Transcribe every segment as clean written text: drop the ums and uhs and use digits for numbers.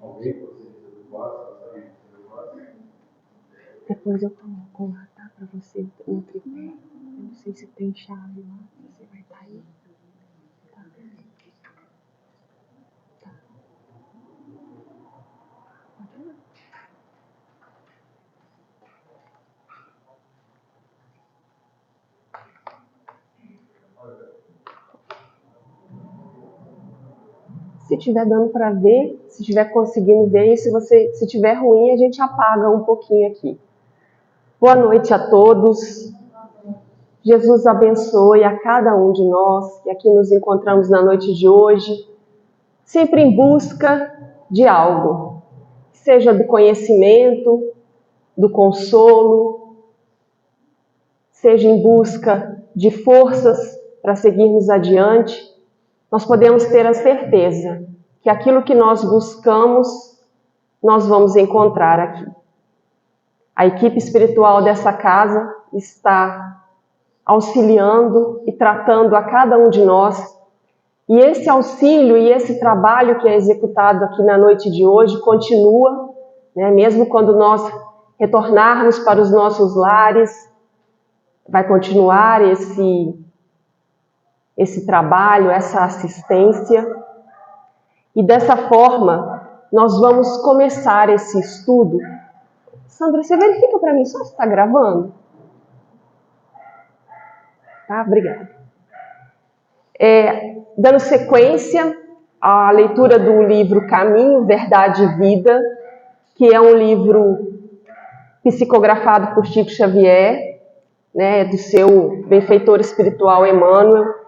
Alguém precisa do vaso? Depois eu coloco lá, tá? Pra você no tripé. Eu não sei se tem chave lá. Você vai estar aí. Tá. Tá. Pode ir lá. Se estiver dando para ver, se estiver conseguindo ver, e se estiver ruim, a gente apaga um pouquinho aqui. Boa noite a todos. Jesus abençoe a cada um de nós que aqui nos encontramos na noite de hoje, sempre em busca de algo, seja do conhecimento, do consolo, seja em busca de forças para seguirmos adiante. Nós podemos ter a certeza que aquilo que nós buscamos, nós vamos encontrar aqui. A equipe espiritual dessa casa está auxiliando e tratando a cada um de nós. E esse auxílio e esse trabalho que é executado aqui na noite de hoje continua, né? Mesmo quando nós retornarmos para os nossos lares, vai continuar esse trabalho, essa assistência. E dessa forma, nós vamos começar esse estudo. Sandra, você verifica para mim só se está gravando? Tá, obrigada. Dando sequência à leitura do livro Caminho, Verdade e Vida, que é um livro psicografado por Chico Xavier, né, do seu benfeitor espiritual Emmanuel.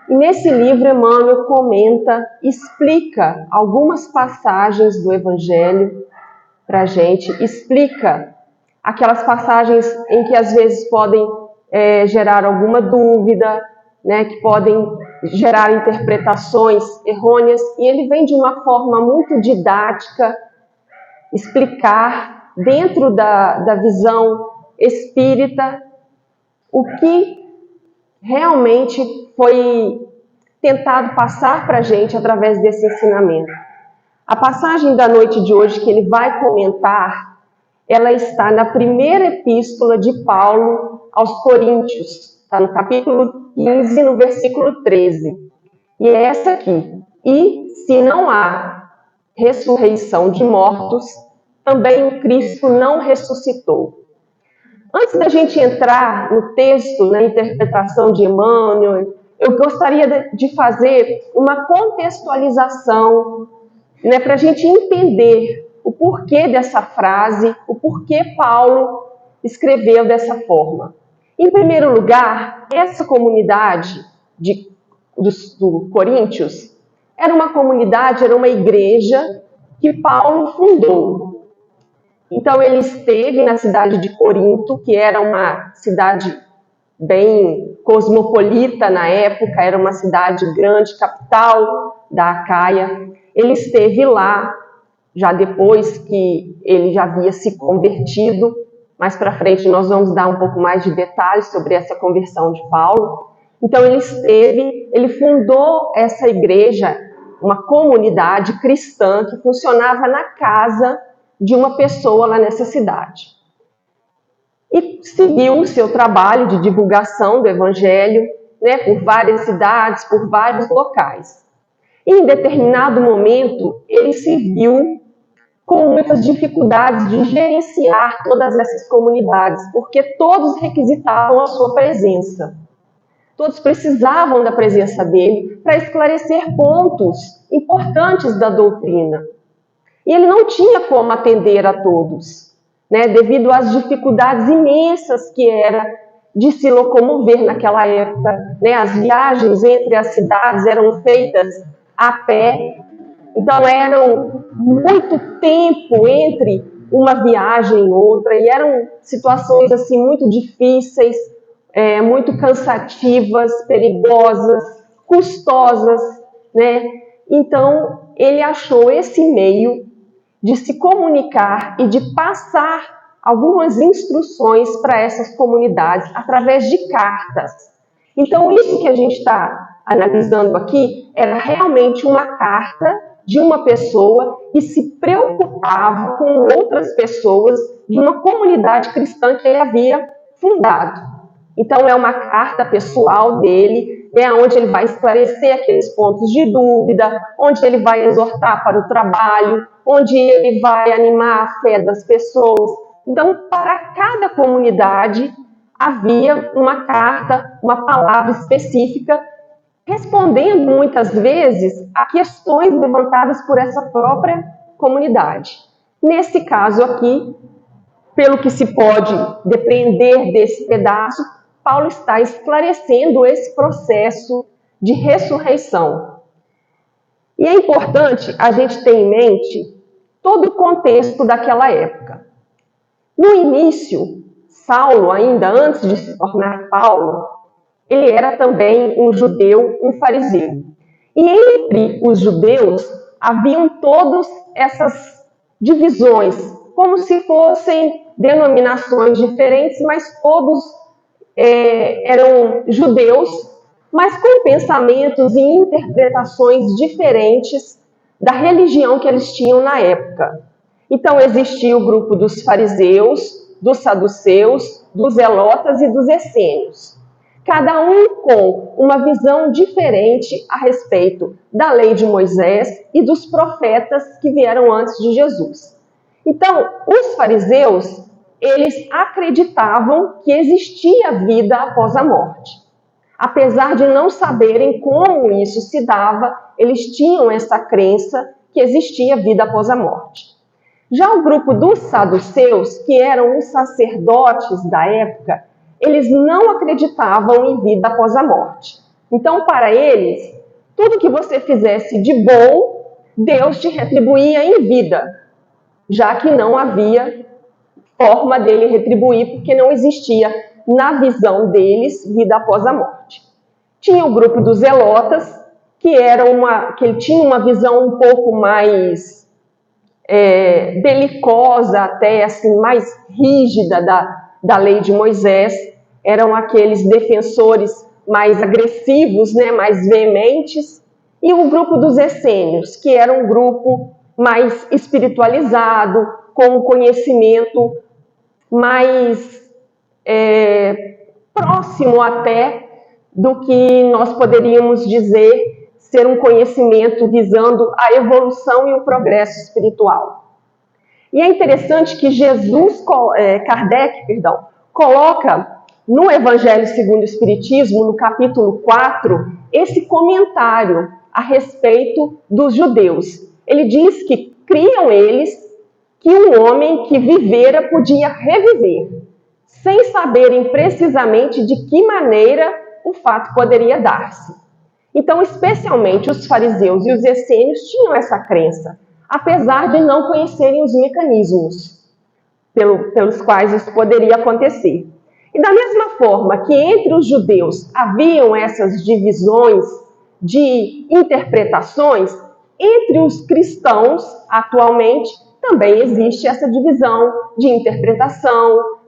E nesse livro, Emmanuel comenta, explica algumas passagens do Evangelho para a gente, explica aquelas passagens em que às vezes podem gerar alguma dúvida, né, que podem gerar interpretações errôneas, e ele vem de uma forma muito didática explicar, dentro da visão espírita, o que realmente foi tentado passar para a gente através desse ensinamento. A passagem da noite de hoje que ele vai comentar, ela está na primeira epístola de Paulo aos Coríntios, está no capítulo 15, no versículo 13. E é essa aqui. E se não há ressurreição de mortos, também o Cristo não ressuscitou. Antes da gente entrar no texto, na interpretação de Emmanuel, eu gostaria de fazer uma contextualização, né, para a gente entender o porquê dessa frase, o porquê Paulo escreveu dessa forma. Em primeiro lugar, essa comunidade do Coríntios era uma comunidade, era uma igreja que Paulo fundou. Então ele esteve na cidade de Corinto, que era uma cidade bem cosmopolita na época, era uma cidade grande, capital da Acaia. Ele esteve lá, já depois que ele já havia se convertido. Mais para frente nós vamos dar um pouco mais de detalhes sobre essa conversão de Paulo. Então ele fundou essa igreja, uma comunidade cristã que funcionava na casa de uma pessoa lá nessa cidade. E seguiu o seu trabalho de divulgação do Evangelho, né, por várias cidades, por vários locais. E em determinado momento, ele se viu com muitas dificuldades de gerenciar todas essas comunidades, porque todos requisitavam a sua presença. Todos precisavam da presença dele para esclarecer pontos importantes da doutrina. E ele não tinha como atender a todos, né, devido às dificuldades imensas que era de se locomover naquela época. Né, as viagens entre as cidades eram feitas a pé, então eram muito tempo entre uma viagem e outra, e eram situações assim muito difíceis, muito cansativas, perigosas, custosas, né? Então ele achou esse meio de se comunicar e de passar algumas instruções para essas comunidades através de cartas. Então, isso que a gente está analisando aqui, era realmente uma carta de uma pessoa que se preocupava com outras pessoas de uma comunidade cristã que ele havia fundado. Então, é uma carta pessoal dele, onde ele vai esclarecer aqueles pontos de dúvida, onde ele vai exortar para o trabalho, onde ele vai animar a fé das pessoas. Então, para cada comunidade, havia uma carta, uma palavra específica, respondendo muitas vezes a questões levantadas por essa própria comunidade. Nesse caso aqui, pelo que se pode depreender desse pedaço, Paulo está esclarecendo esse processo de ressurreição. E é importante a gente ter em mente todo o contexto daquela época. No início, Saulo, ainda antes de se tornar Paulo, ele era também um judeu, um fariseu. E entre os judeus haviam todas essas divisões, como se fossem denominações diferentes, mas todos eram judeus, mas com pensamentos e interpretações diferentes da religião que eles tinham na época. Então existia o grupo dos fariseus, dos saduceus, dos zelotas e dos essênios. Cada um com uma visão diferente a respeito da lei de Moisés e dos profetas que vieram antes de Jesus. Então, os fariseus, eles acreditavam que existia vida após a morte. Apesar de não saberem como isso se dava, eles tinham essa crença que existia vida após a morte. Já o grupo dos saduceus, que eram os sacerdotes da época, eles não acreditavam em vida após a morte. Então, para eles, tudo que você fizesse de bom, Deus te retribuía em vida, já que não havia forma dele retribuir, porque não existia, na visão deles, vida após a morte. Tinha o grupo dos zelotas, que tinha uma visão um pouco mais belicosa, até assim, mais rígida da lei de Moisés. Eram aqueles defensores mais agressivos, mais veementes. E o grupo dos essênios, que era um grupo mais espiritualizado, com um conhecimento mais próximo até do que nós poderíamos dizer ser um conhecimento visando a evolução e o progresso espiritual. E é interessante que Kardec coloca no Evangelho segundo o Espiritismo, no capítulo 4, esse comentário a respeito dos judeus. Ele diz que criam eles que um homem que vivera podia reviver, sem saberem precisamente de que maneira o fato poderia dar-se. Então, especialmente os fariseus e os essênios tinham essa crença, apesar de não conhecerem os mecanismos pelos quais isso poderia acontecer. E da mesma forma que entre os judeus haviam essas divisões de interpretações, entre os cristãos, atualmente, também existe essa divisão de interpretação,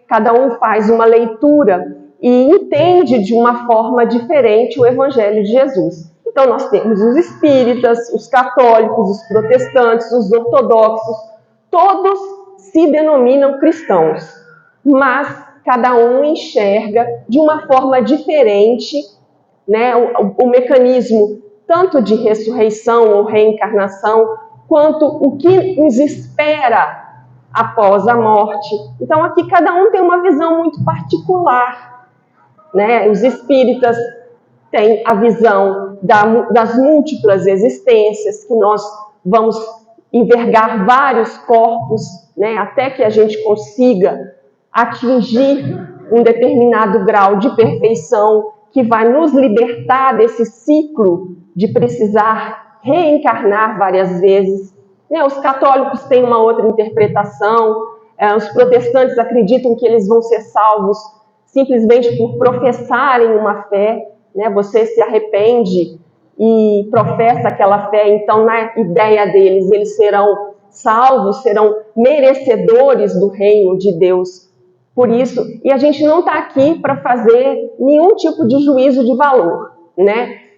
Cada um faz uma leitura e entende de uma forma diferente o Evangelho de Jesus. Então, nós temos os espíritas, os católicos, os protestantes, os ortodoxos, todos se denominam cristãos, mas cada um enxerga de uma forma diferente, o mecanismo tanto de ressurreição ou reencarnação, quanto o que nos espera após a morte. Então, aqui cada um tem uma visão muito particular, Os espíritas têm a visão das múltiplas existências, que nós vamos envergar vários corpos, até que a gente consiga atingir um determinado grau de perfeição que vai nos libertar desse ciclo de precisar reencarnar várias vezes. Os católicos têm uma outra interpretação, os protestantes acreditam que eles vão ser salvos simplesmente por professarem uma fé, Você se arrepende e professa aquela fé, então na ideia deles eles serão salvos, serão merecedores do reino de Deus. Por isso, e a gente não está aqui para fazer nenhum tipo de juízo de valor,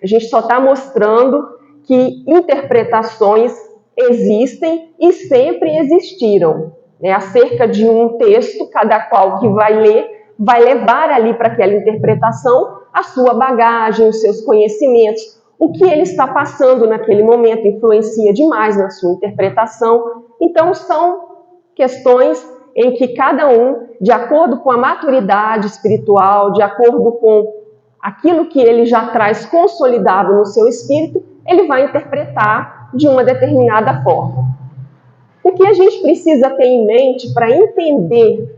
A gente só está mostrando que interpretações existem e sempre existiram, né? Acerca de um texto, cada qual que vai ler, vai levar ali para aquela interpretação a sua bagagem, os seus conhecimentos, o que ele está passando naquele momento influencia demais na sua interpretação. Então, são questões em que cada um, de acordo com a maturidade espiritual, de acordo com aquilo que ele já traz consolidado no seu espírito, ele vai interpretar de uma determinada forma. O que a gente precisa ter em mente para entender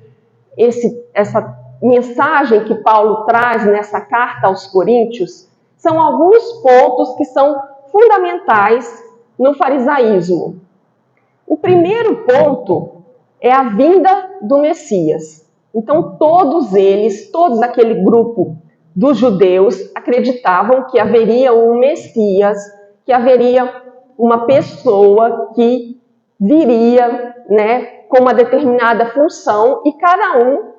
essa mensagem que Paulo traz nessa carta aos Coríntios são alguns pontos que são fundamentais no farisaísmo. O primeiro ponto é a vinda do Messias. Então, todos aquele grupo dos judeus acreditavam que haveria um Messias, que haveria uma pessoa que viria, né, com uma determinada função, e cada um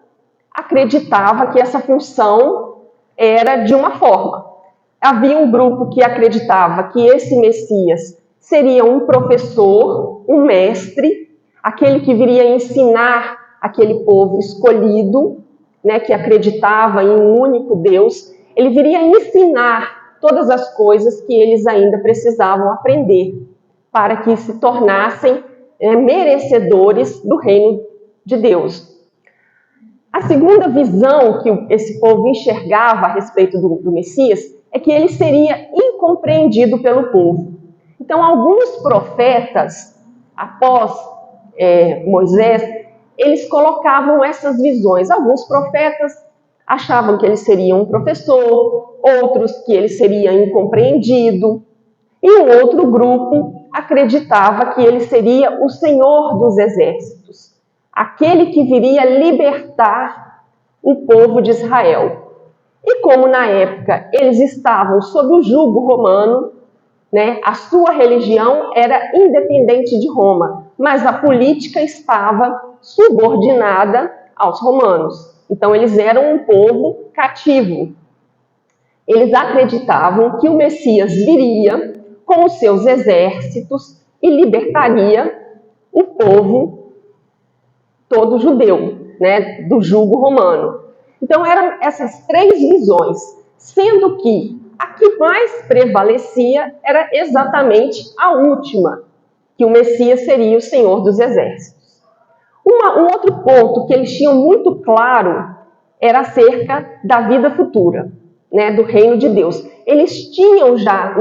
acreditava que essa função era de uma forma. Havia um grupo que acreditava que esse Messias seria um professor, um mestre, aquele que viria ensinar aquele povo escolhido, né, que acreditava em um único Deus. Ele viria ensinar todas as coisas que eles ainda precisavam aprender para que se tornassem merecedores do reino de Deus. A segunda visão que esse povo enxergava a respeito do Messias é que ele seria incompreendido pelo povo. Então, alguns profetas, após Moisés, eles colocavam essas visões. Alguns profetas achavam que ele seria um professor, outros que ele seria incompreendido, e um outro grupo acreditava que ele seria o Senhor dos exércitos, aquele que viria libertar o povo de Israel. E como na época eles estavam sob o jugo romano, né, a sua religião era independente de Roma, mas a política estava subordinada aos romanos. Então eles eram um povo cativo. Eles acreditavam que o Messias viria com os seus exércitos e libertaria o povo todo judeu, né, do jugo romano. Então eram essas três visões, sendo que a que mais prevalecia era exatamente a última, que o Messias seria o Senhor dos exércitos. Um outro ponto que eles tinham muito claro era acerca da vida futura, né, do reino de Deus. Eles tinham já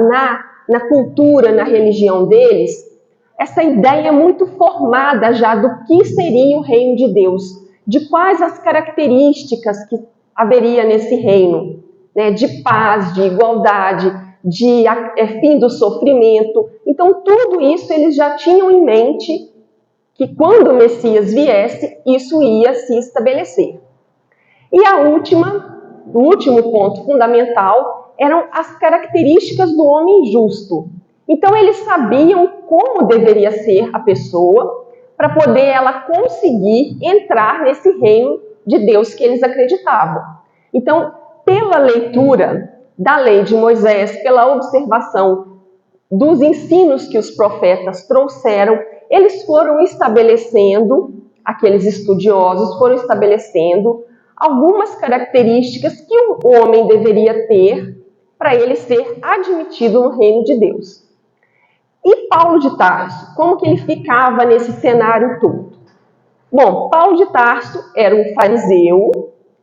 na cultura, na religião deles, essa ideia muito formada já do que seria o reino de Deus, de quais as características que haveria nesse reino, né, de paz, de igualdade, de fim do sofrimento. Então, tudo isso eles já tinham em mente que quando o Messias viesse, isso ia se estabelecer. E o último ponto fundamental eram as características do homem justo. Então, eles sabiam como deveria ser a pessoa para poder ela conseguir entrar nesse reino de Deus que eles acreditavam. Então, pela leitura da lei de Moisés, pela observação dos ensinos que os profetas trouxeram, eles foram estabelecendo, aqueles estudiosos foram estabelecendo algumas características que o homem deveria ter para ele ser admitido no reino de Deus. E Paulo de Tarso, como que ele ficava nesse cenário todo? Bom, Paulo de Tarso era um fariseu,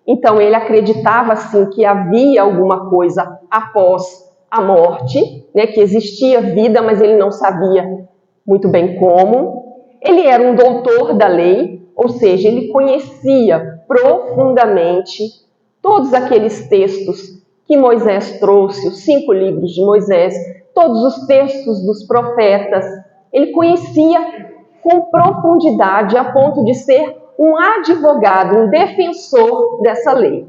então ele acreditava assim que havia alguma coisa após a morte, né, que existia vida, mas ele não sabia muito bem como. Ele era um doutor da lei, ou seja, ele conhecia profundamente todos aqueles textos que Moisés trouxe, os 5 livros de Moisés, todos os textos dos profetas. Ele conhecia com profundidade a ponto de ser um advogado, um defensor dessa lei.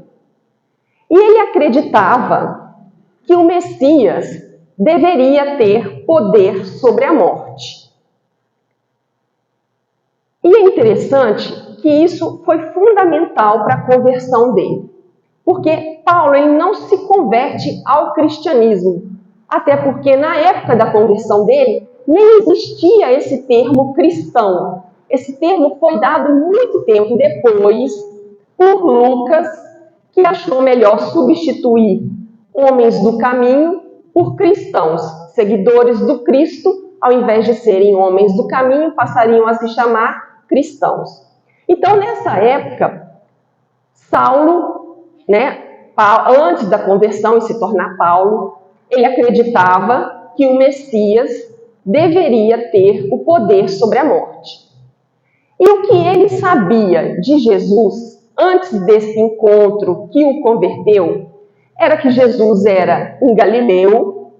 E ele acreditava que o Messias deveria ter poder sobre a morte. E é interessante que isso foi fundamental para a conversão dele. Porque Paulo ele não se converte ao cristianismo Até porque na época da conversão dele, nem existia esse termo cristão. Esse termo foi dado muito tempo depois por Lucas, que achou melhor substituir homens do caminho por cristãos, seguidores do Cristo, ao invés de serem homens do caminho, passariam a se chamar cristãos. Então, nessa época, Saulo, antes da conversão e se tornar Paulo, ele acreditava que o Messias deveria ter o poder sobre a morte. E o que ele sabia de Jesus antes desse encontro que o converteu era que Jesus era um galileu,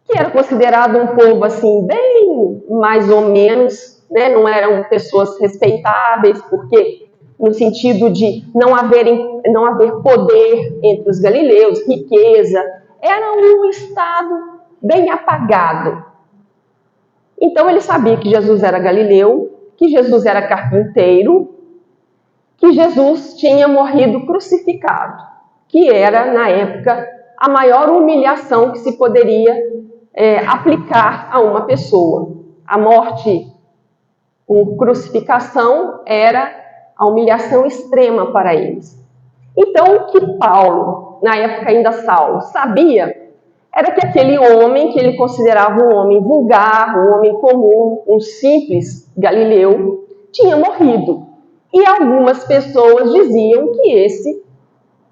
que era considerado um povo assim bem mais ou menos, não eram pessoas respeitáveis, porque no sentido de não haver poder entre os galileus, riqueza, era um estado bem apagado. Então ele sabia que Jesus era galileu, que Jesus era carpinteiro, que Jesus tinha morrido crucificado, que era, na época, a maior humilhação que se poderia aplicar a uma pessoa. A morte por crucificação era a humilhação extrema para eles. Então, o que Paulo, na época ainda Saulo, sabia era que aquele homem, que ele considerava um homem vulgar, um homem comum, um simples galileu, tinha morrido. E algumas pessoas diziam que esse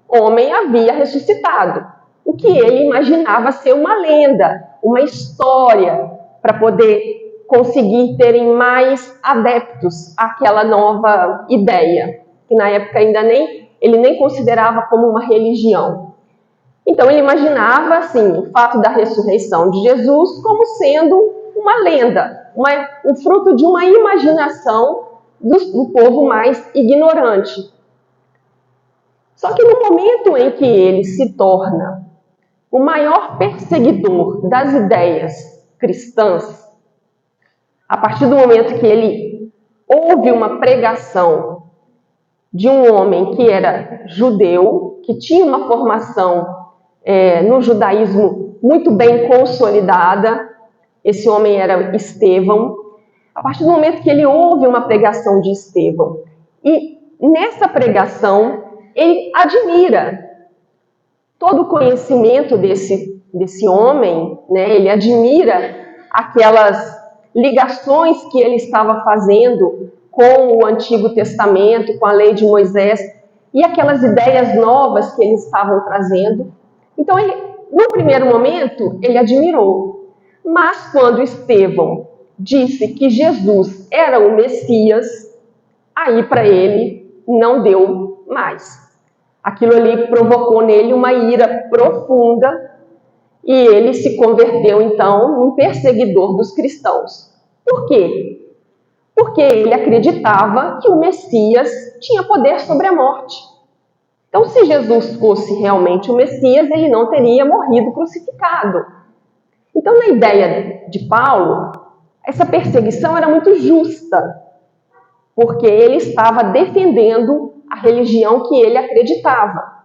homem havia ressuscitado, o que ele imaginava ser uma lenda, uma história, para poder conseguir terem mais adeptos àquela nova ideia, que na época ele nem considerava como uma religião. Então ele imaginava assim, o fato da ressurreição de Jesus como sendo uma lenda, o fruto de uma imaginação do povo mais ignorante. Só que no momento em que ele se torna o maior perseguidor das ideias cristãs, a partir do momento que ele ouve uma pregação de um homem que era judeu, que tinha uma formação no judaísmo muito bem consolidada, esse homem era Estevão. A partir do momento que ele ouve uma pregação de Estevão, e nessa pregação ele admira todo o conhecimento desse homem, ele admira aquelas ligações que ele estava fazendo com o Antigo Testamento, com a lei de Moisés, e aquelas ideias novas que eles estavam trazendo. Então, no primeiro momento, ele admirou. Mas quando Estevão disse que Jesus era o Messias, aí para ele não deu mais. Aquilo ali provocou nele uma ira profunda e ele se converteu então em perseguidor dos cristãos. Por quê? Porque ele acreditava que o Messias tinha poder sobre a morte. Então, se Jesus fosse realmente o Messias, ele não teria morrido crucificado. Então, na ideia de Paulo, essa perseguição era muito justa, porque ele estava defendendo a religião que ele acreditava.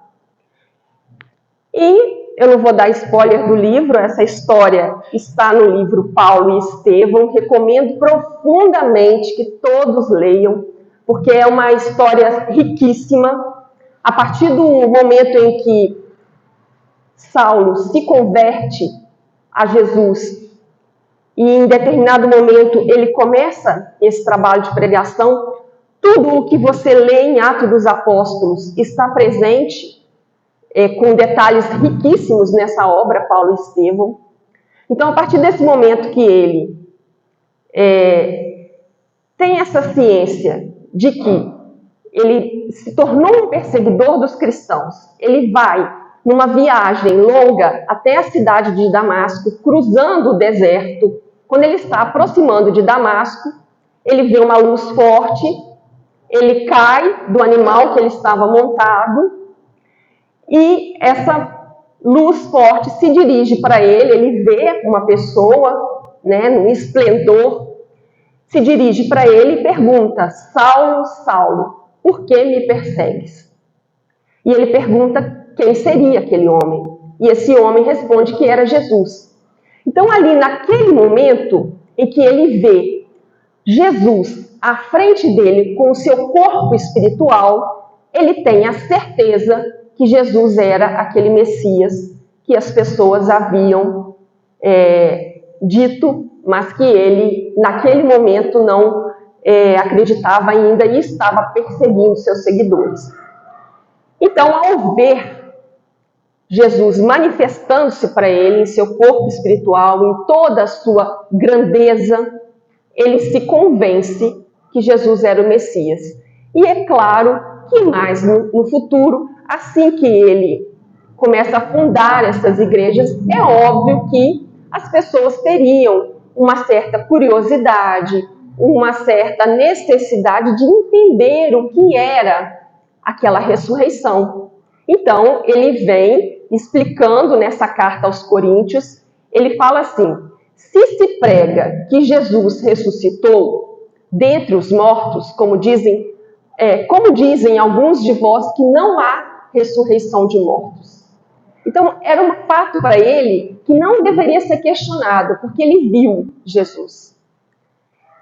E eu não vou dar spoiler do livro, essa história está no livro Paulo e Estevão. Recomendo profundamente que todos leiam, porque é uma história riquíssima. A partir do momento em que Saulo se converte a Jesus e em determinado momento ele começa esse trabalho de pregação, tudo o que você lê em Atos dos Apóstolos está presente, com detalhes riquíssimos nessa obra, Paulo e Estevão. Então, a partir desse momento que ele tem essa ciência de que ele se tornou um perseguidor dos cristãos, ele vai numa viagem longa até a cidade de Damasco, cruzando o deserto. Quando ele está aproximando de Damasco, ele vê uma luz forte, ele cai do animal que ele estava montado, e essa luz forte se dirige para ele, ele vê uma pessoa, num esplendor, se dirige para ele e pergunta: Saulo, Saulo, por que me persegues? E ele pergunta quem seria aquele homem. E esse homem responde que era Jesus. Então, ali naquele momento em que ele vê Jesus à frente dele com o seu corpo espiritual, ele tem a certeza que Jesus era aquele Messias que as pessoas haviam dito, mas que ele, naquele momento, não acreditava ainda e estava perseguindo seus seguidores. Então, ao ver Jesus manifestando-se para ele em seu corpo espiritual, em toda a sua grandeza, ele se convence que Jesus era o Messias. E é claro que mais no futuro, assim que ele começa a fundar essas igrejas, é óbvio que as pessoas teriam uma certa curiosidade, uma certa necessidade de entender o que era aquela ressurreição. Então, ele vem explicando nessa carta aos Coríntios, ele fala assim: se prega que Jesus ressuscitou dentre os mortos, como dizem alguns de vós que não há ressurreição de mortos. Então, era um fato para ele que não deveria ser questionado, porque ele viu Jesus.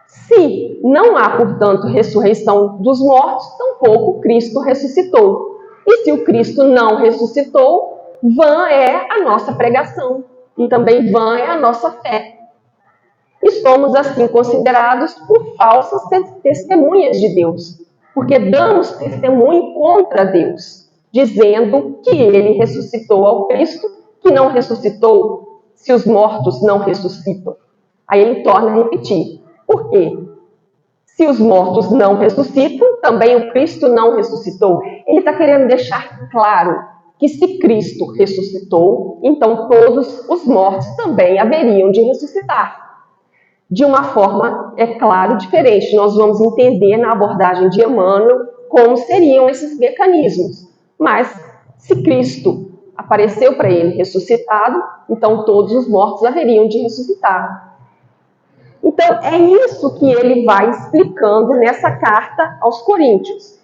Se não há, portanto, ressurreição dos mortos, tampouco Cristo ressuscitou. E se o Cristo não ressuscitou, vã é a nossa pregação. E também vã é a nossa fé. E somos, assim, considerados por falsas testemunhas de Deus. Porque damos testemunho contra Deus, dizendo que ele ressuscitou ao Cristo, que não ressuscitou, se os mortos não ressuscitam. Aí ele torna a repetir. Por quê? Se os mortos não ressuscitam, também o Cristo não ressuscitou. Ele está querendo deixar claro que se Cristo ressuscitou, então todos os mortos também haveriam de ressuscitar. De uma forma, é claro, diferente. Nós vamos entender na abordagem de Emmanuel como seriam esses mecanismos. Mas, se Cristo apareceu para ele ressuscitado, então todos os mortos haveriam de ressuscitar. Então, é isso que ele vai explicando nessa carta aos Coríntios.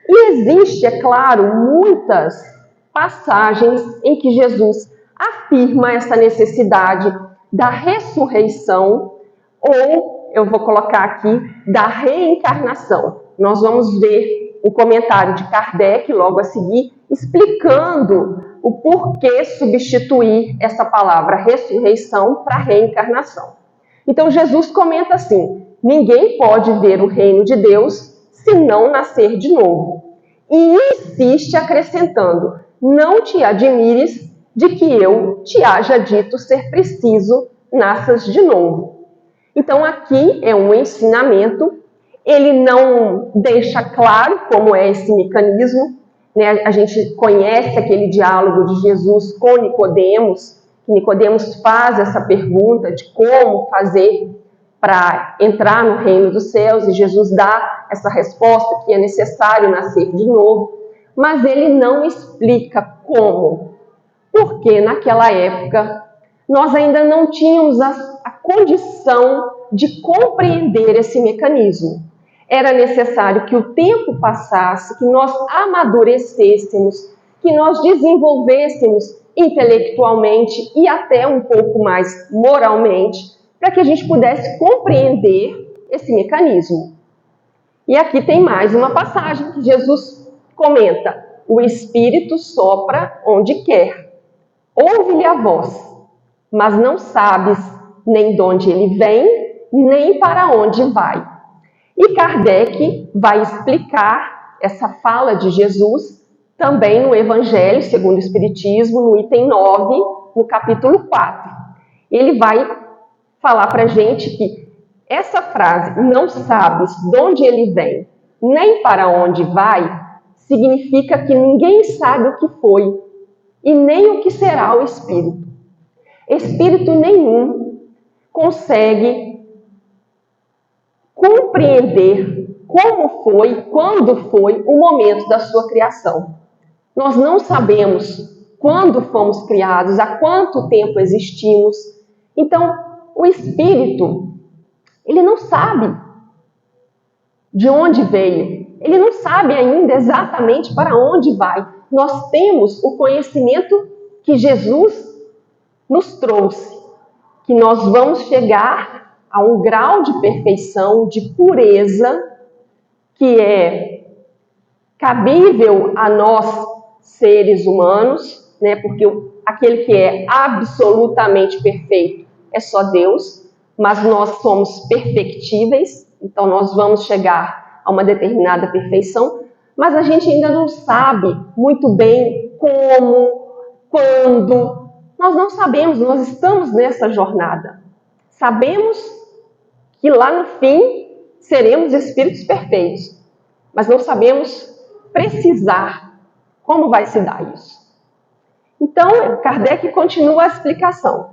E existe, é claro, muitas passagens em que Jesus afirma essa necessidade da ressurreição, ou, eu vou colocar aqui, da reencarnação. Nós vamos ver o comentário de Kardec, logo a seguir, explicando o porquê substituir essa palavra ressurreição para reencarnação. Então, Jesus comenta assim: ninguém pode ver o reino de Deus se não nascer de novo. E insiste acrescentando: não te admires de que eu te haja dito ser preciso nasças de novo. Então, aqui é um ensinamento, ele não deixa claro como é esse mecanismo, né? A gente conhece aquele diálogo de Jesus com Nicodemos. Nicodemos faz essa pergunta de como fazer para entrar no reino dos céus, e Jesus dá essa resposta que é necessário nascer de novo, mas ele não explica como, porque naquela época nós ainda não tínhamos a condição de compreender esse mecanismo. Era necessário que o tempo passasse, que nós amadurecêssemos, que nós desenvolvêssemos intelectualmente e até um pouco mais moralmente, para que a gente pudesse compreender esse mecanismo. E aqui tem mais uma passagem que Jesus comenta: o Espírito sopra onde quer, ouve-lhe a voz, mas não sabes nem de onde ele vem, nem para onde vai. E Kardec vai explicar essa fala de Jesus também no Evangelho segundo o Espiritismo, no item 9, no capítulo 4. Ele vai falar para a gente que essa frase, não sabes de onde ele vem, nem para onde vai, significa que ninguém sabe o que foi e nem o que será o Espírito. Espírito nenhum consegue compreender como foi, quando foi o momento da sua criação. Nós não sabemos quando fomos criados, há quanto tempo existimos. Então, o Espírito, ele não sabe de onde veio. Ele não sabe ainda exatamente para onde vai. Nós temos o conhecimento que Jesus nos trouxe. que nós vamos chegar a um grau de perfeição, de pureza, que é cabível a nós, seres humanos, né? Porque aquele que é absolutamente perfeito é só Deus, mas nós somos perfectíveis, então nós vamos chegar a uma determinada perfeição, mas a gente ainda não sabe muito bem como, quando. Nós não sabemos, nós estamos nessa jornada. Sabemos que lá no fim seremos espíritos perfeitos, mas não sabemos precisar como vai se dar isso. Então, Kardec continua a explicação.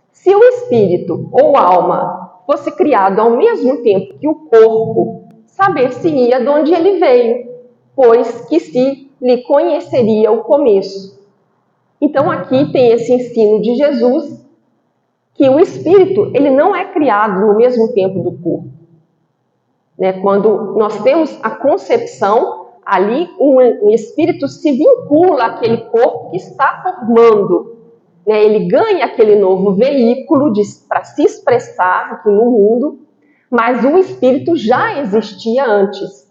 Se o espírito ou alma fosse criado ao mesmo tempo que o corpo, saber-se-ia de onde ele veio, pois que se lhe conheceria o começo. Então, aqui tem esse ensino de Jesus, que o espírito ele não é criado no mesmo tempo do corpo. Né? Quando nós temos a concepção, ali o espírito se vincula àquele corpo que está formando. Né? Ele ganha aquele novo veículo para se expressar aqui no mundo, mas o espírito já existia antes.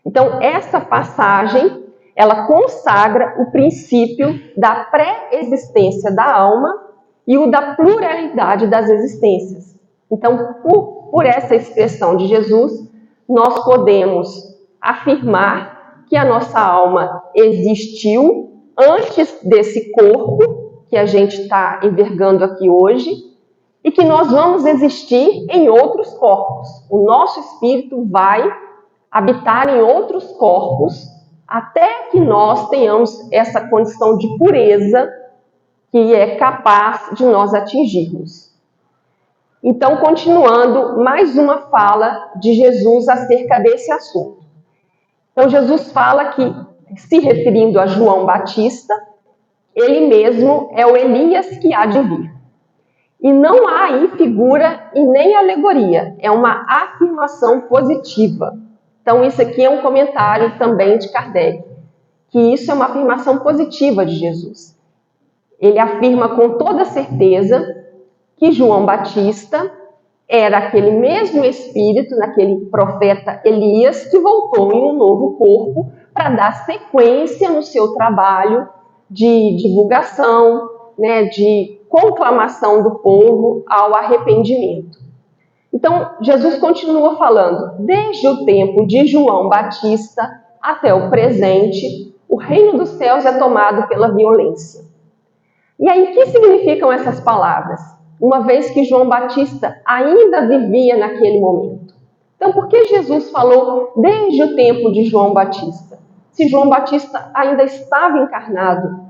Então, essa passagem, ela consagra o princípio da pré-existência da alma e o da pluralidade das existências. Então, por essa expressão de Jesus, nós podemos afirmar que a nossa alma existiu antes desse corpo que a gente está envergando aqui hoje e que nós vamos existir em outros corpos. O nosso espírito vai habitar em outros corpos até que nós tenhamos essa condição de pureza que é capaz de nós atingirmos. Então, continuando, mais uma fala de Jesus acerca desse assunto. Então, Jesus fala que, se referindo a João Batista, ele mesmo é o Elias que há de vir. E não há aí figura e nem alegoria, é uma afirmação positiva. Então, isso aqui é um comentário também de Kardec, que isso é uma afirmação positiva de Jesus. Ele afirma com toda certeza que João Batista era aquele mesmo espírito, naquele profeta Elias, que voltou em um novo corpo para dar sequência no seu trabalho de divulgação, né, de conclamação do povo ao arrependimento. Então, Jesus continua falando, desde o tempo de João Batista até o presente, o reino dos céus é tomado pela violência. E aí, o que significam essas palavras? Uma vez que João Batista ainda vivia naquele momento. Então, por que Jesus falou desde o tempo de João Batista? Se João Batista ainda estava encarnado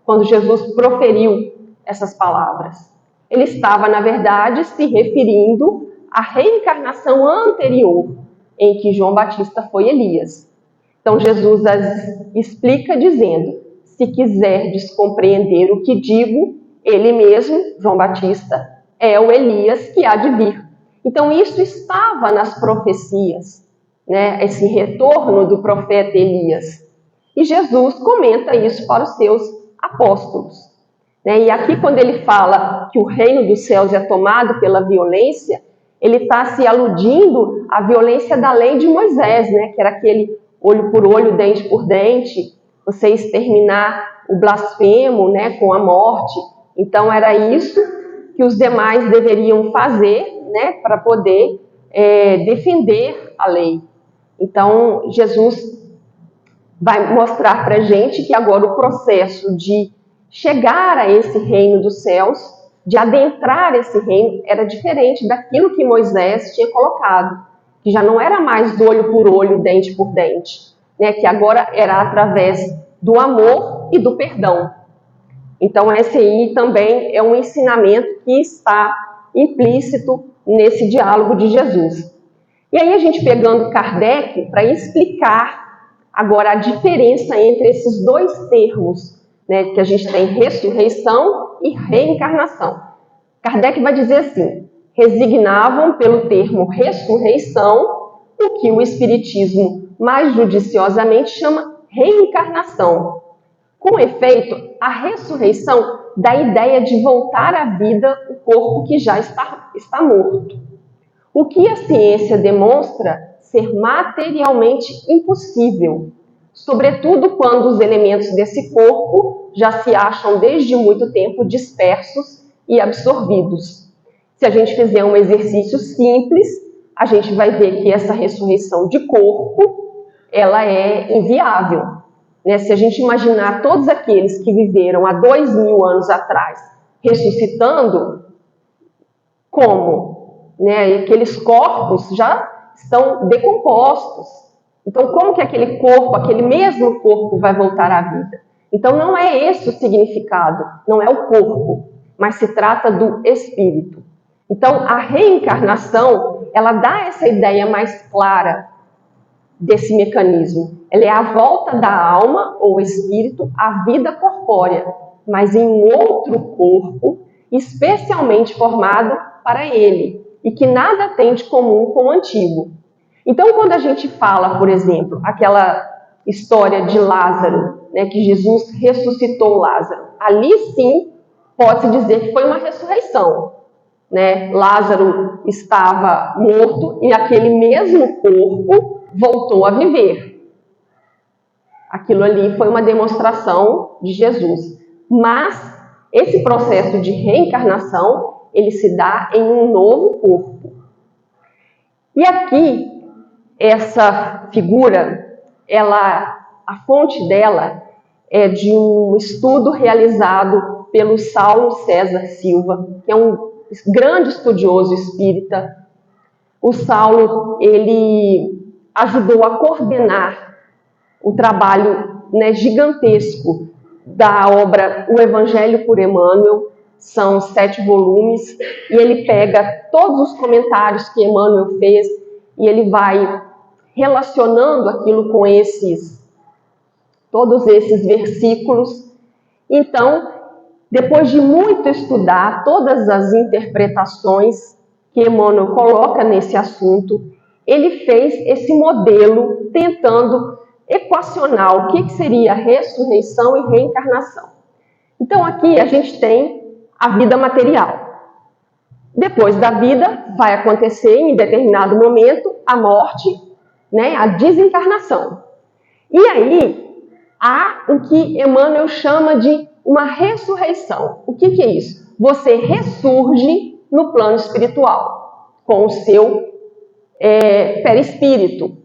quando Jesus proferiu essas palavras. Ele estava, na verdade, se referindo à reencarnação anterior, em que João Batista foi Elias. Então, Jesus as explica dizendo, se quiserdes compreender o que digo, ele mesmo, João Batista, é o Elias que há de vir. Então, isso estava nas profecias, né? Esse retorno do profeta Elias. E Jesus comenta isso para os seus apóstolos. Né? E aqui, quando ele fala que o reino dos céus é tomado pela violência, ele está se aludindo à violência da lei de Moisés, né? Que era aquele olho por olho, dente por dente, você exterminar o blasfemo, né, com a morte. Então, era isso que os demais deveriam fazer, né, para poder defender a lei. Então, Jesus vai mostrar para a gente que agora o processo de chegar a esse reino dos céus, de adentrar esse reino, era diferente daquilo que Moisés tinha colocado, que já não era mais do olho por olho, dente por dente, né, que agora era através do amor e do perdão. Então, esse aí também é um ensinamento que está implícito nesse diálogo de Jesus. E aí a gente pegando Kardec para explicar agora a diferença entre esses dois termos, né, que a gente tem ressurreição e reencarnação. Kardec vai dizer assim, resignavam pelo termo ressurreição o que o Espiritismo mais judiciosamente chama reencarnação. Com efeito, a ressurreição dá a ideia de voltar à vida o corpo que já está morto. O que a ciência demonstra ser materialmente impossível, sobretudo quando os elementos desse corpo já se acham desde muito tempo dispersos e absorvidos. Se a gente fizer um exercício simples, a gente vai ver que essa ressurreição de corpo, ela é inviável. Se a gente imaginar todos aqueles que viveram há 2000 anos atrás ressuscitando, como? Aqueles corpos já estão decompostos. Então, como que aquele corpo, aquele mesmo corpo, vai voltar à vida? Então, não é esse o significado, não é o corpo, mas se trata do espírito. Então, a reencarnação, ela dá essa ideia mais clara desse mecanismo. Ela é a volta da alma ou espírito à vida corpórea, mas em um outro corpo, especialmente formado para ele, e que nada tem de comum com o antigo. Então, quando a gente fala, por exemplo, aquela história de Lázaro, que Jesus ressuscitou Lázaro, ali sim pode-se dizer que foi uma ressurreição. Lázaro estava morto e aquele mesmo corpo voltou a viver. Aquilo ali foi uma demonstração de Jesus. Mas esse processo de reencarnação, ele se dá em um novo corpo. E aqui, essa figura, a fonte dela é de um estudo realizado pelo Saulo César Silva, que é um grande estudioso espírita. O Saulo, ele ajudou a coordenar o trabalho gigantesco da obra O Evangelho por Emmanuel. São 7 volumes, e ele pega todos os comentários que Emmanuel fez e ele vai relacionando aquilo com todos esses versículos. Então, depois de muito estudar todas as interpretações que Emmanuel coloca nesse assunto, ele fez esse modelo tentando equacionar o que seria ressurreição e reencarnação. Então, aqui a gente tem a vida material. Depois da vida, vai acontecer em determinado momento a morte, a desencarnação. E aí, há o que Emmanuel chama de uma ressurreição. O que é isso? Você ressurge no plano espiritual, com o seu perispírito,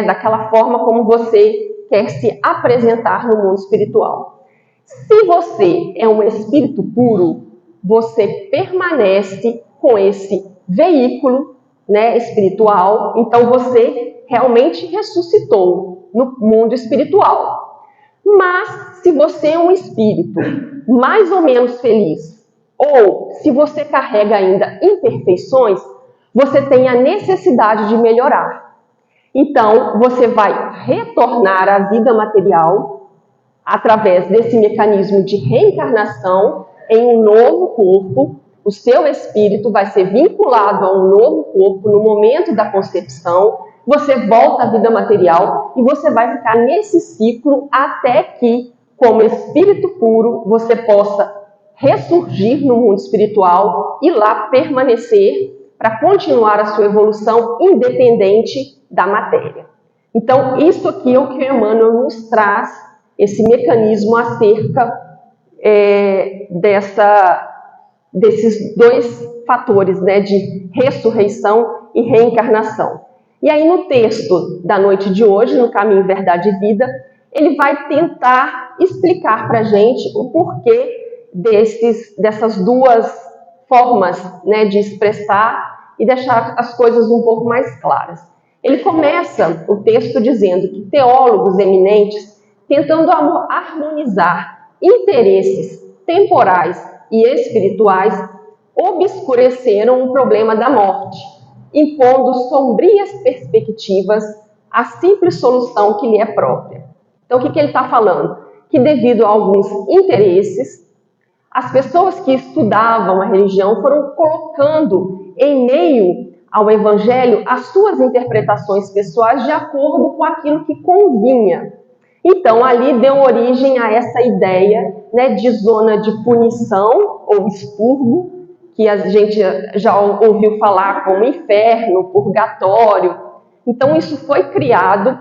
daquela forma como você quer se apresentar no mundo espiritual. Se você é um espírito puro, você permanece com esse veículo espiritual, então você realmente ressuscitou no mundo espiritual. Mas se você é um espírito mais ou menos feliz, ou se você carrega ainda imperfeições, você tem a necessidade de melhorar. Então, você vai retornar à vida material através desse mecanismo de reencarnação em um novo corpo. O seu espírito vai ser vinculado a um novo corpo no momento da concepção. Você volta à vida material e você vai ficar nesse ciclo até que, como espírito puro, você possa ressurgir no mundo espiritual e lá permanecer para continuar a sua evolução independente da matéria. Então, isso aqui é o que o Emmanuel nos traz, esse mecanismo acerca desses 2 fatores, de ressurreição e reencarnação. E aí no texto da noite de hoje, no Caminho, Verdade e Vida, ele vai tentar explicar para a gente o porquê dessas 2 formas de expressar e deixar as coisas um pouco mais claras. Ele começa o texto dizendo que teólogos eminentes, tentando harmonizar interesses temporais e espirituais, obscureceram o problema da morte, impondo sombrias perspectivas à simples solução que lhe é própria. Então, o que ele está falando? Que devido a alguns interesses, as pessoas que estudavam a religião foram colocando em meio ao Evangelho as suas interpretações pessoais de acordo com aquilo que convinha. Então, ali deu origem a essa ideia de zona de punição ou expurgo, que a gente já ouviu falar como inferno, purgatório. Então isso foi criado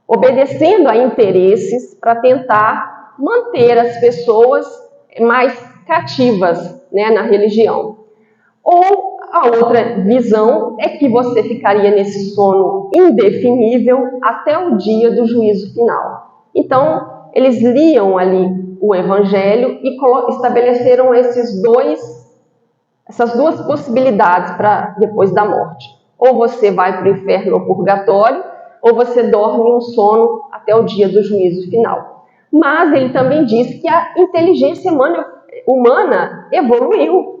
obedecendo a interesses para tentar manter as pessoas mais cativas, né, na religião. Ou a outra visão é que você ficaria nesse sono indefinível até o dia do juízo final. Então, eles liam ali o Evangelho e estabeleceram essas duas possibilidades para depois da morte. Ou você vai para o inferno ou purgatório, ou você dorme um sono até o dia do juízo final. Mas ele também diz que a inteligência humana evoluiu.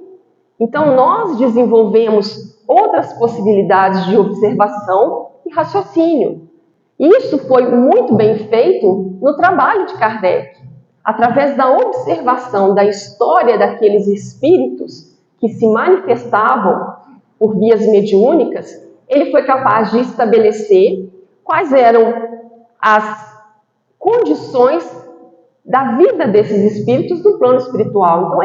Então, nós desenvolvemos outras possibilidades de observação e raciocínio. Isso foi muito bem feito no trabalho de Kardec. Através da observação da história daqueles espíritos que se manifestavam por vias mediúnicas, ele foi capaz de estabelecer quais eram as condições da vida desses espíritos no plano espiritual. Então,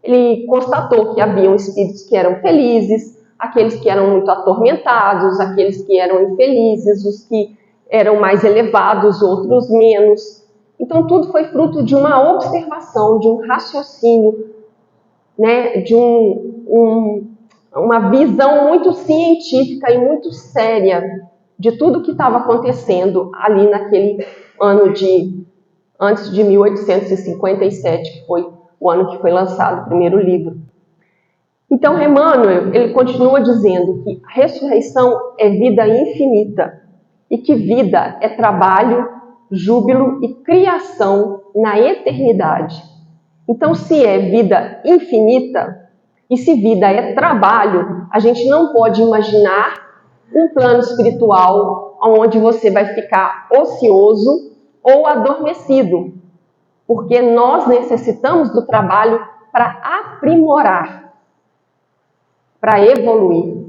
ele constatou que haviam espíritos que eram felizes, aqueles que eram muito atormentados, aqueles que eram infelizes, os que eram mais elevados, outros menos. Então, tudo foi fruto de uma observação, de um raciocínio, né, de uma visão muito científica e muito séria de tudo que estava acontecendo ali naquele ano antes de 1857, que foi o ano que foi lançado o primeiro livro. Então, Emmanuel, ele continua dizendo que a ressurreição é vida infinita e que vida é trabalho, júbilo e criação na eternidade. Então, se é vida infinita e se vida é trabalho, a gente não pode imaginar um plano espiritual onde você vai ficar ocioso ou adormecido, porque nós necessitamos do trabalho para aprimorar, para evoluir.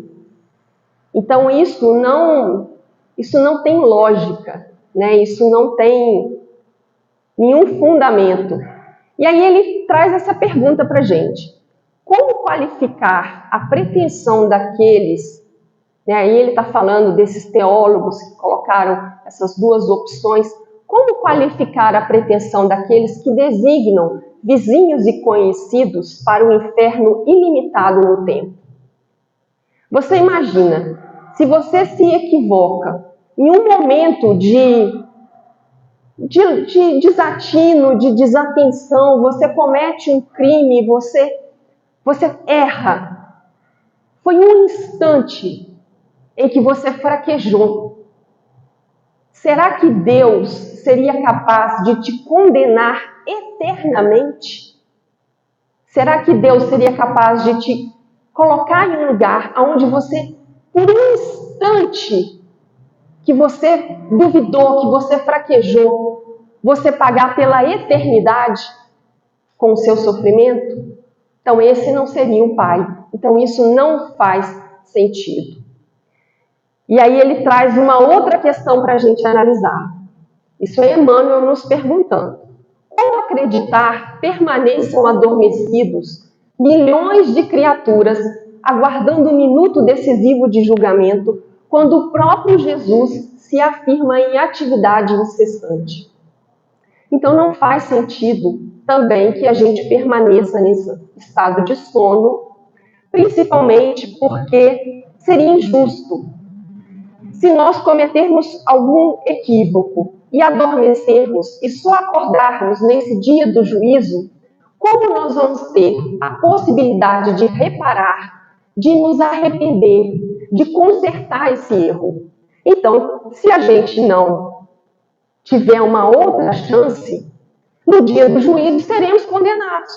Então, isso não tem lógica, né? Isso não tem nenhum fundamento. E aí ele traz essa pergunta para a gente. Como qualificar a pretensão daqueles, né? Aí ele está falando desses teólogos que colocaram essas duas opções. Como qualificar a pretensão daqueles que designam vizinhos e conhecidos para o inferno ilimitado no tempo? Você imagina, se você se equivoca em um momento de desatino, de desatenção, você comete um crime, você erra. Foi um instante em que você fraquejou. Será que Deus seria capaz de te condenar eternamente? Será que Deus seria capaz de te colocar em um lugar onde você, por um instante que você duvidou, que você fraquejou, você pagar pela eternidade com o seu sofrimento? Então, esse não seria um pai. Então, isso não faz sentido. E aí ele traz uma outra questão para a gente analisar. Isso é Emmanuel nos perguntando. Como acreditar permaneçam adormecidos milhões de criaturas aguardando o minuto decisivo de julgamento, quando o próprio Jesus se afirma em atividade incessante? Então não faz sentido também que a gente permaneça nesse estado de sono, principalmente porque seria injusto. Se nós cometermos algum equívoco e adormecermos e só acordarmos nesse dia do juízo, como nós vamos ter a possibilidade de reparar, de nos arrepender, de consertar esse erro? Então, se a gente não tiver uma outra chance, no dia do juízo seremos condenados.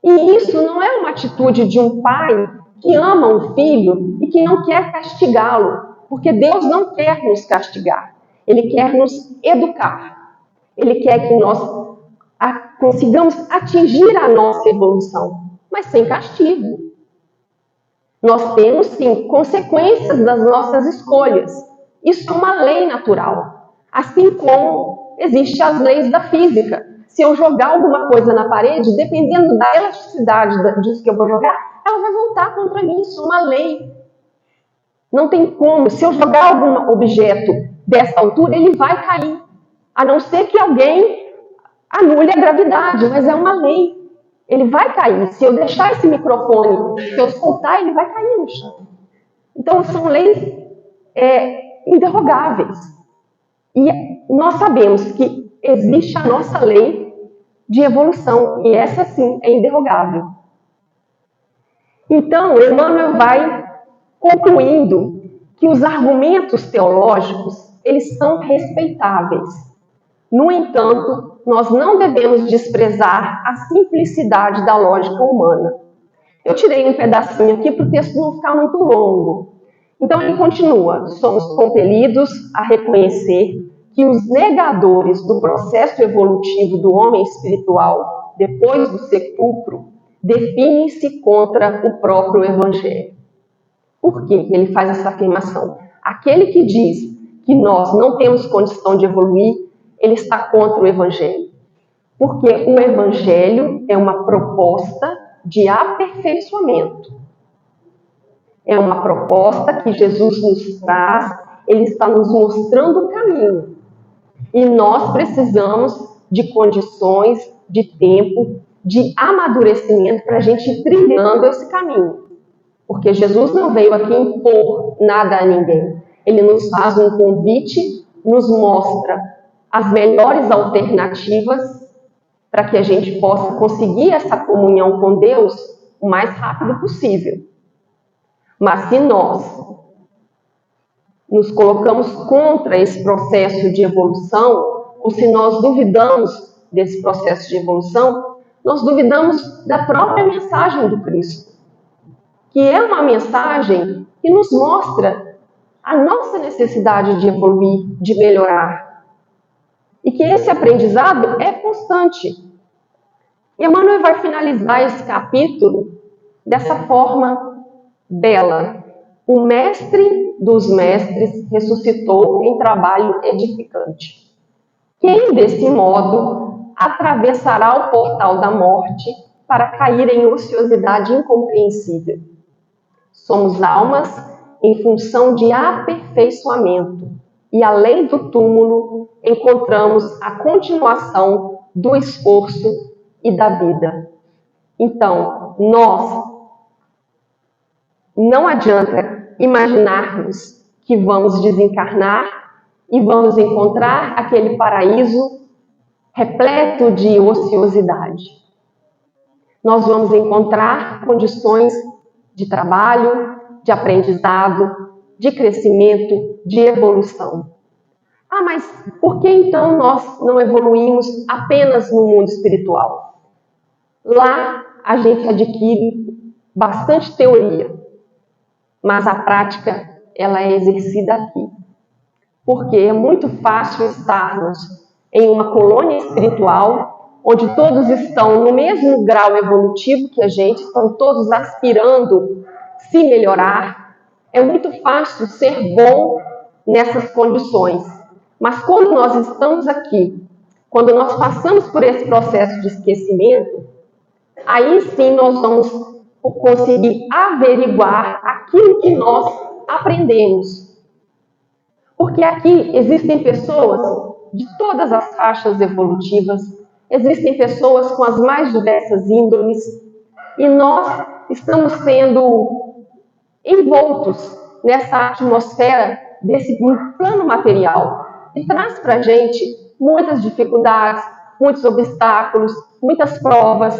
E isso não é uma atitude de um pai que ama um filho e que não quer castigá-lo, porque Deus não quer nos castigar, Ele quer nos educar, Ele quer que nós consigamos atingir a nossa evolução, mas sem castigo. Nós temos, sim, consequências das nossas escolhas. Isso é uma lei natural, assim como existem as leis da física. se eu jogar alguma coisa na parede, dependendo da elasticidade disso que eu vou jogar, ela vai voltar contra mim. Isso é uma lei. Não tem como. Se eu jogar algum objeto dessa altura, ele vai cair. A não ser que alguém anule a gravidade, mas é uma lei. Ele vai cair. Se eu deixar esse microfone, se eu soltar, ele vai cair no chão. Então, são leis inderrogáveis. E nós sabemos que existe a nossa lei de evolução, e essa sim é inderrogável. Então, Emmanuel vai concluindo que os argumentos teológicos, eles são respeitáveis. No entanto, nós não devemos desprezar a simplicidade da lógica humana. Eu tirei um pedacinho aqui para o texto não ficar muito longo. Então ele continua: somos compelidos a reconhecer que os negadores do processo evolutivo do homem espiritual, depois do sepulcro, definem-se contra o próprio Evangelho. Por que ele faz essa afirmação? Aquele que diz que nós não temos condição de evoluir, ele está contra o Evangelho. Porque o Evangelho é uma proposta de aperfeiçoamento. É uma proposta que Jesus nos traz, ele está nos mostrando o caminho. E nós precisamos de condições, de tempo, de amadurecimento para a gente ir trilhando esse caminho. Porque Jesus não veio aqui impor nada a ninguém. Ele nos faz um convite, nos mostra as melhores alternativas para que a gente possa conseguir essa comunhão com Deus o mais rápido possível. Mas se nós nos colocamos contra esse processo de evolução, ou se nós duvidamos desse processo de evolução, nós duvidamos da própria mensagem do Cristo, que é uma mensagem que nos mostra a nossa necessidade de evoluir, de melhorar. E que esse aprendizado é constante. E Emmanuel vai finalizar esse capítulo dessa forma bela. O mestre dos mestres ressuscitou em trabalho edificante. Quem, desse modo, atravessará o portal da morte para cair em ociosidade incompreensível? Somos almas em função de aperfeiçoamento, e além do túmulo, encontramos a continuação do esforço e da vida. Então, nós não adianta imaginarmos que vamos desencarnar e vamos encontrar aquele paraíso repleto de ociosidade. Nós vamos encontrar condições de trabalho, de aprendizado, de crescimento, de evolução. Ah, mas por que então nós não evoluímos apenas no mundo espiritual? Lá a gente adquire bastante teoria, mas a prática ela é exercida aqui. Porque é muito fácil estarmos em uma colônia espiritual, onde todos estão no mesmo grau evolutivo que a gente, estão todos aspirando se melhorar. É muito fácil ser bom nessas condições. Mas quando nós estamos aqui, quando nós passamos por esse processo de esquecimento, aí sim nós vamos conseguir averiguar aquilo que nós aprendemos. Porque aqui existem pessoas de todas as faixas evolutivas, existem pessoas com as mais diversas índoles, e nós estamos sendo envoltos nessa atmosfera desse plano material, que traz para a gente muitas dificuldades, muitos obstáculos, muitas provas.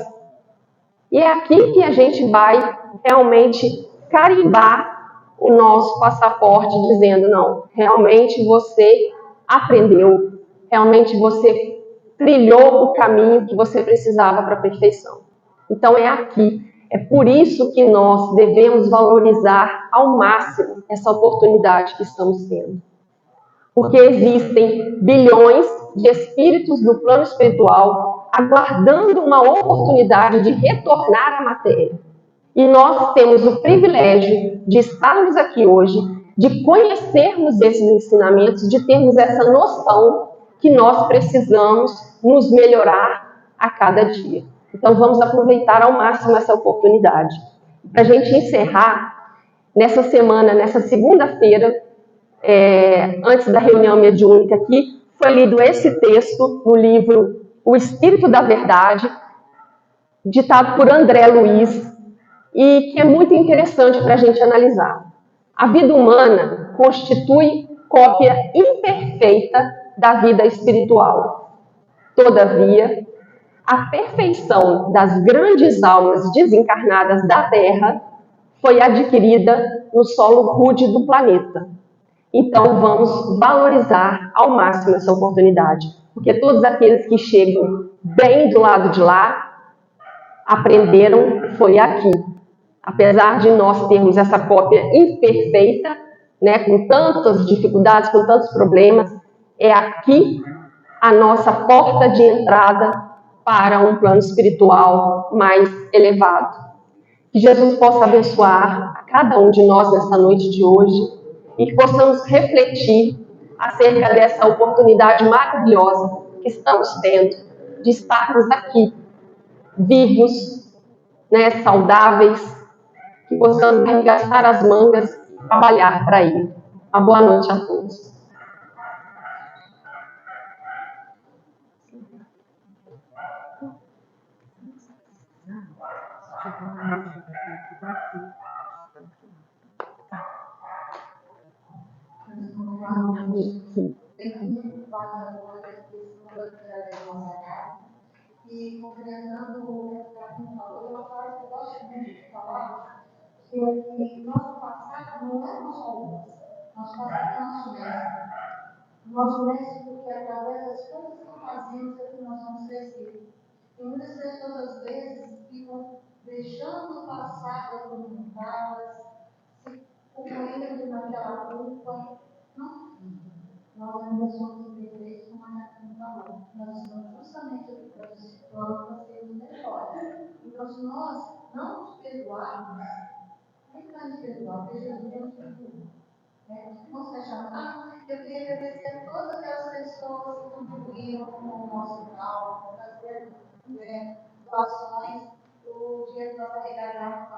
E é aqui que a gente vai realmente carimbar o nosso passaporte, dizendo, não, realmente você aprendeu, realmente você trilhou o caminho que você precisava para a perfeição. Então é aqui, é por isso que nós devemos valorizar ao máximo essa oportunidade que estamos tendo. Porque existem bilhões de espíritos no plano espiritual aguardando uma oportunidade de retornar à matéria. E nós temos o privilégio de estarmos aqui hoje, de conhecermos esses ensinamentos, de termos essa noção que nós precisamos nos melhorar a cada dia. Então, vamos aproveitar ao máximo essa oportunidade. Para a gente encerrar, nessa semana, nessa segunda-feira, antes da reunião mediúnica aqui, foi lido esse texto no livro O Espírito da Verdade, ditado por André Luiz, e que é muito interessante para a gente analisar. A vida humana constitui cópia imperfeita da vida espiritual. Todavia, a perfeição das grandes almas desencarnadas da Terra foi adquirida no solo rude do planeta. Então, vamos valorizar ao máximo essa oportunidade, porque todos aqueles que chegam bem do lado de lá aprenderam foi aqui. Apesar de nós termos essa cópia imperfeita, né, com tantas dificuldades, com tantos problemas, é aqui a nossa porta de entrada para um plano espiritual mais elevado. Que Jesus possa abençoar a cada um de nós nessa noite de hoje e que possamos refletir acerca dessa oportunidade maravilhosa que estamos tendo de estarmos aqui, vivos, né, saudáveis, que possamos arregaçar as mangas e trabalhar para ele. Uma boa noite a todos. E complementando o que a Carmen falou, uma frase que eu gosto muito de falar, que é que nosso passado não é nosso almoço, nosso passado é nosso mestre. Nosso mestre, porque através das coisas que fazemos é que nós vamos crescer. E muitas pessoas, às vezes, ficam deixando o passado atormentá-las, se corroendo naquela culpa. Não, nós ainda somos imperfeitos, como a Nath falou. Nós estamos justamente aqui para para sermos melhores. Então, se nós não nos perdoarmos, quem vai nos perdoar? Porque Jesus já nos perdoou. Vamos fechar. Eu queria agradecer a todas aquelas pessoas que contribuíram com o nosso canal, com as doações. O dia que nós arrecadamos